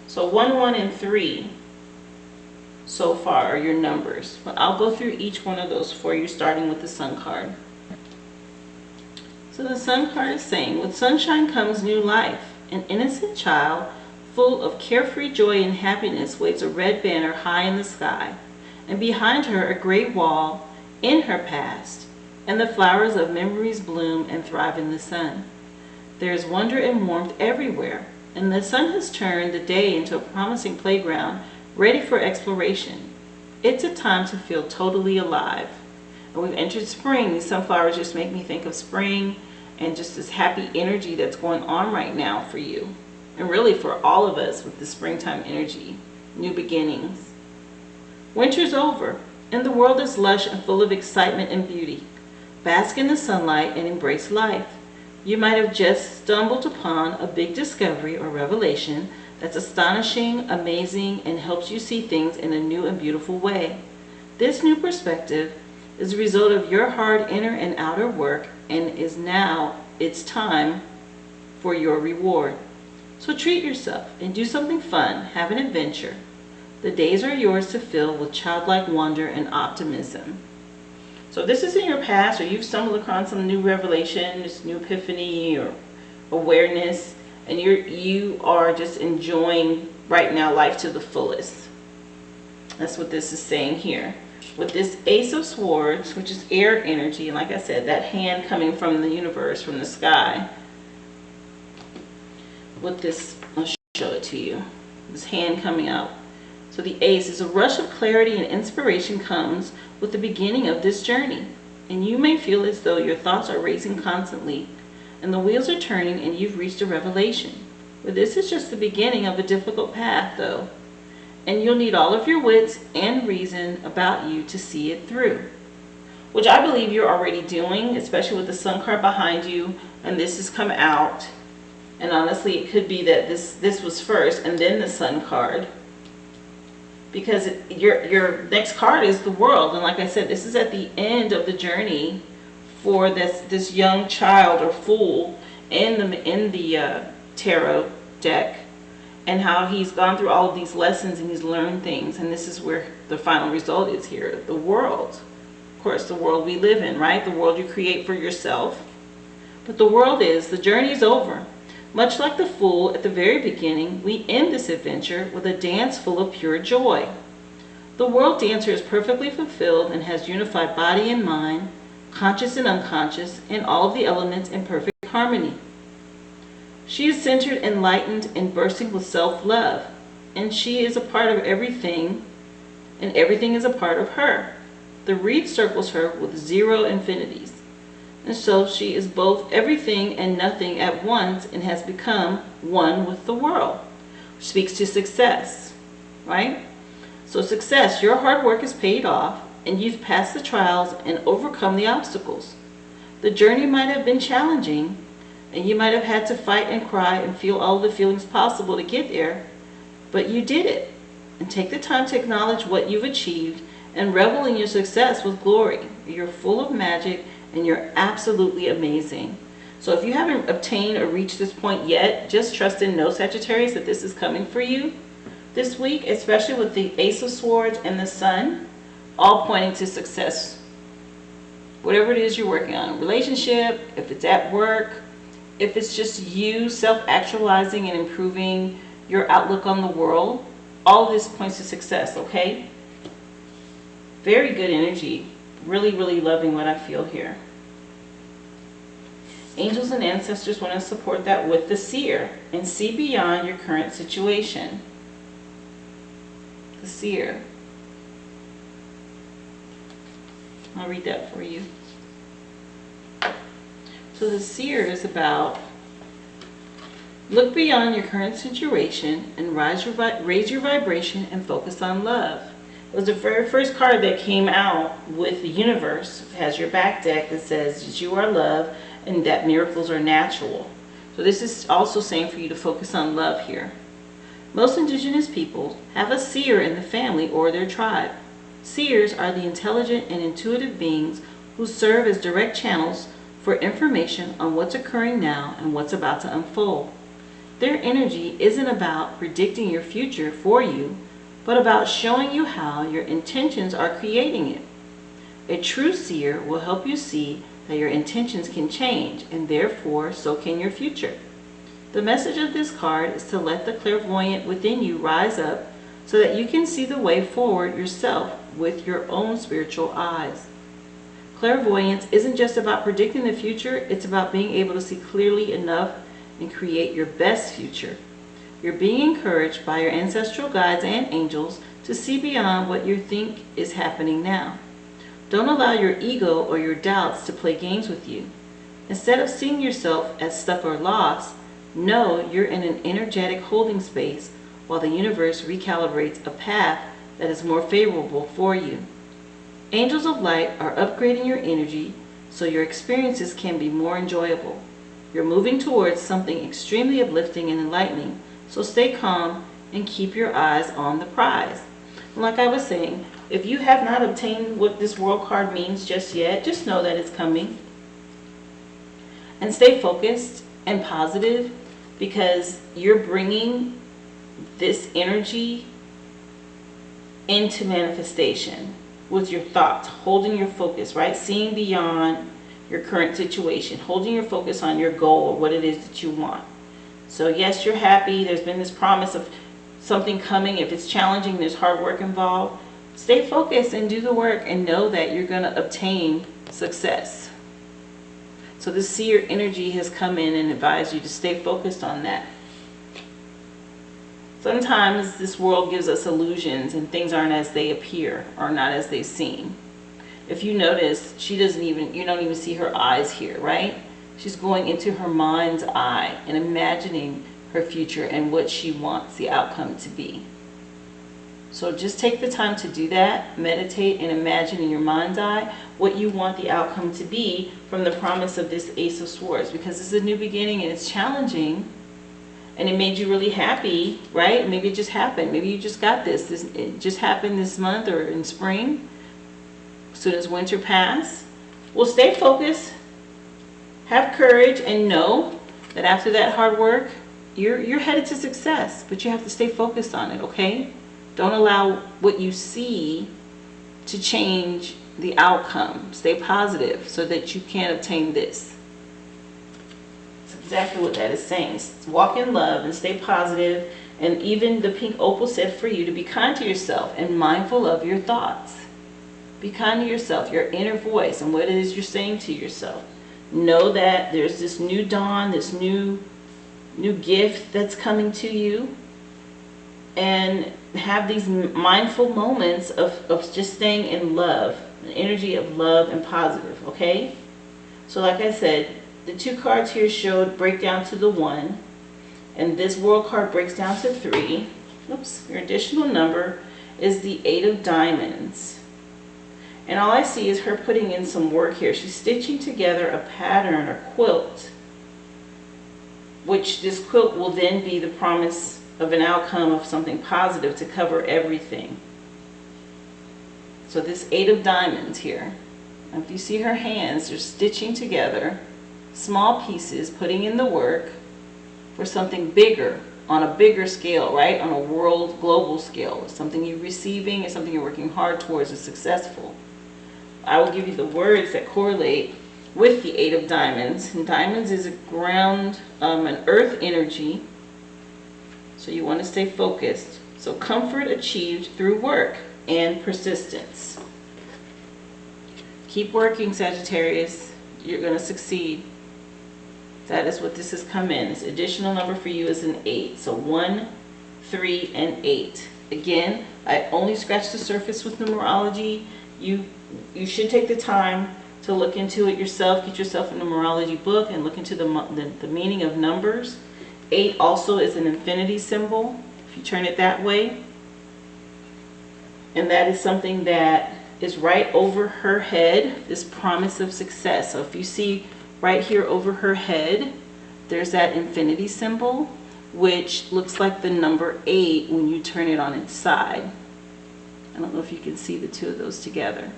So 1, 1, and 3 so far are your numbers. But I'll go through each one of those for you, starting with the Sun card. So the Sun card is saying, with sunshine comes new life. An innocent child full of carefree joy and happiness waves a red banner high in the sky, and behind her a great wall in her past, and the flowers of memories bloom and thrive in the sun. There is wonder and warmth everywhere, and the sun has turned the day into a promising playground ready for exploration. It's a time to feel totally alive. And we've entered spring. These sunflowers just make me think of spring and just this happy energy that's going on right now for you. And really for all of us with the springtime energy, new beginnings. Winter's over, and the world is lush and full of excitement and beauty. Bask in the sunlight and embrace life. You might have just stumbled upon a big discovery or revelation that's astonishing, amazing, and helps you see things in a new and beautiful way. This new perspective is a result of your hard inner and outer work, and is now it's time for your reward. So treat yourself and do something fun. Have an adventure. The days are yours to fill with childlike wonder and optimism. So if this is in your past, or you've stumbled across some new revelation, this new epiphany or awareness, and you are just enjoying right now life to the fullest. That's what this is saying here. With this Ace of Swords, which is air energy, and like I said, that hand coming from the universe, from the sky. With this, I'll show it to you. This hand coming out. So the Ace is a rush of clarity and inspiration comes with the beginning of this journey. And you may feel as though your thoughts are racing constantly, and the wheels are turning and you've reached a revelation. But this is just the beginning of a difficult path, though. And you'll need all of your wits and reason about you to see it through. Which I believe you're already doing, especially with the Sun card behind you, and this has come out. And honestly, it could be that this was first and then the Sun card. Because your next card is the World. And like I said, this is at the end of the journey for this young child or fool in the tarot deck. And how he's gone through all of these lessons and he's learned things. And this is where the final result is here. The world. Of course, the world we live in, right? The world you create for yourself. But the world is, the journey is over. Much like the Fool at the very beginning, we end this adventure with a dance full of pure joy. The world dancer is perfectly fulfilled and has unified body and mind, conscious and unconscious, and all of the elements in perfect harmony. She is centered, enlightened, and bursting with self-love, and she is a part of everything, and everything is a part of her. The wreath circles her with zero infinities. And so she is both everything and nothing at once and has become one with the world. Which speaks to success, right? So success, your hard work is paid off and you've passed the trials and overcome the obstacles. The journey might have been challenging and you might have had to fight and cry and feel all the feelings possible to get there, but you did it. And take the time to acknowledge what you've achieved and revel in your success with glory. You're full of magic and you're absolutely amazing. So if you haven't obtained or reached this point yet, just trust and know, Sagittarius, that this is coming for you this week, especially with the Ace of Swords and the Sun, all pointing to success. Whatever it is you're working on, a relationship, if it's at work, if it's just you self-actualizing and improving your outlook on the world, all of this points to success, okay? Very good energy. Really, really loving what I feel here. Angels and ancestors want to support that with the Seer and see beyond your current situation. The Seer. I'll read that for you. So the Seer is about look beyond your current situation and raise your vibration and focus on love. It was the very first card that came out with the universe. It has your back deck that says that you are love and that miracles are natural. So this is also saying for you to focus on love here. Most indigenous people have a seer in the family or their tribe. Seers are the intelligent and intuitive beings who serve as direct channels for information on what's occurring now and what's about to unfold. Their energy isn't about predicting your future for you, but about showing you how your intentions are creating it. A true seer will help you see that your intentions can change, and therefore so can your future. The message of this card is to let the clairvoyant within you rise up so that you can see the way forward yourself with your own spiritual eyes. Clairvoyance isn't just about predicting the future, it's about being able to see clearly enough and create your best future. You're being encouraged by your ancestral guides and angels to see beyond what you think is happening now. Don't allow your ego or your doubts to play games with you. Instead of seeing yourself as stuck or lost, know you're in an energetic holding space while the universe recalibrates a path that is more favorable for you. Angels of light are upgrading your energy so your experiences can be more enjoyable. You're moving towards something extremely uplifting and enlightening, so stay calm and keep your eyes on the prize. And like I was saying, if you have not obtained what this World card means just yet, just know that it's coming. And stay focused and positive, because you're bringing this energy into manifestation with your thoughts, holding your focus, right? Seeing beyond your current situation, holding your focus on your goal or what it is that you want. So yes, you're happy. There's been this promise of something coming. If it's challenging, there's hard work involved. Stay focused and do the work and know that you're going to obtain success. So the seer energy has come in and advised you to stay focused on that. Sometimes this world gives us illusions and things aren't as they appear or not as they seem. If you notice, you don't even see her eyes here, right? She's going into her mind's eye and imagining her future and what she wants the outcome to be. So just take the time to do that. Meditate and imagine in your mind's eye what you want the outcome to be from the promise of this Ace of Swords, because it's a new beginning and it's challenging and it made you really happy, right? Maybe it just happened. Maybe you just got this. It just happened this month or in spring, as soon as winter passed. Well, stay focused, have courage, and know that after that hard work, you're headed to success, but you have to stay focused on it, okay? Don't allow what you see to change the outcome. Stay positive so that you can obtain this. That's exactly what that is saying. Walk in love and stay positive. And even the pink opal said for you to be kind to yourself and mindful of your thoughts. Be kind to yourself, your inner voice, and what it is you're saying to yourself. Know that there's this new dawn, this new gift that's coming to you. And have these mindful moments of just staying in love, an energy of love and positive, okay? So like I said, the two cards here showed break down to the 1, and this World card breaks down to 3. Oops, your additional number is the 8 of Diamonds. And all I see is her putting in some work here. She's stitching together a pattern or quilt, which this quilt will then be the promise of an outcome of something positive to cover everything. So this 8 of Diamonds here, if you see her hands, they're stitching together small pieces, putting in the work for something bigger, on a bigger scale, right? On a world, global scale. It's something you're receiving, it's something you're working hard towards, is successful. I will give you the words that correlate with the 8 of Diamonds. And Diamonds is a ground, an earth energy. So you want to stay focused. So comfort achieved through work and persistence. Keep working, Sagittarius. You're going to succeed. That is what this has come in. This additional number for you is an 8. So 1, 3, and 8. Again, I only scratched the surface with numerology. You should take the time to look into it yourself. Get yourself a numerology book and look into the meaning of numbers. 8 also is an infinity symbol, if you turn it that way. And that is something that is right over her head, this promise of success. So if you see right here over her head, there's that infinity symbol, which looks like the number 8 when you turn it on its side. I don't know if you can see the two of those together.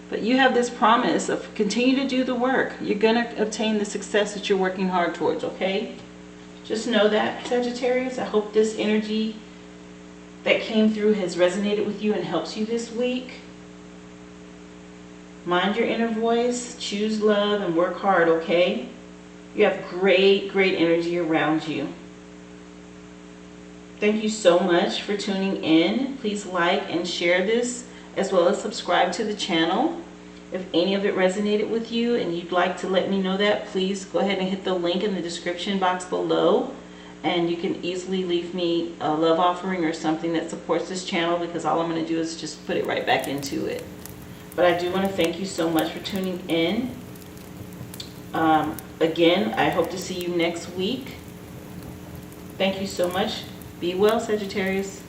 But you have this promise of continue to do the work. You're going to obtain the success that you're working hard towards, okay? Just know that, Sagittarius. I hope this energy that came through has resonated with you and helps you this week. Mind your inner voice, choose love, and work hard, okay? You have great, great energy around you. Thank you so much for tuning in. Please like and share this, as well as subscribe to the channel. If any of it resonated with you and you'd like to let me know that, please go ahead and hit the link in the description box below. And you can easily leave me a love offering or something that supports this channel, because all I'm going to do is just put it right back into it. But I do want to thank you so much for tuning in. Again, I hope to see you next week. Thank you so much. Be well, Sagittarius.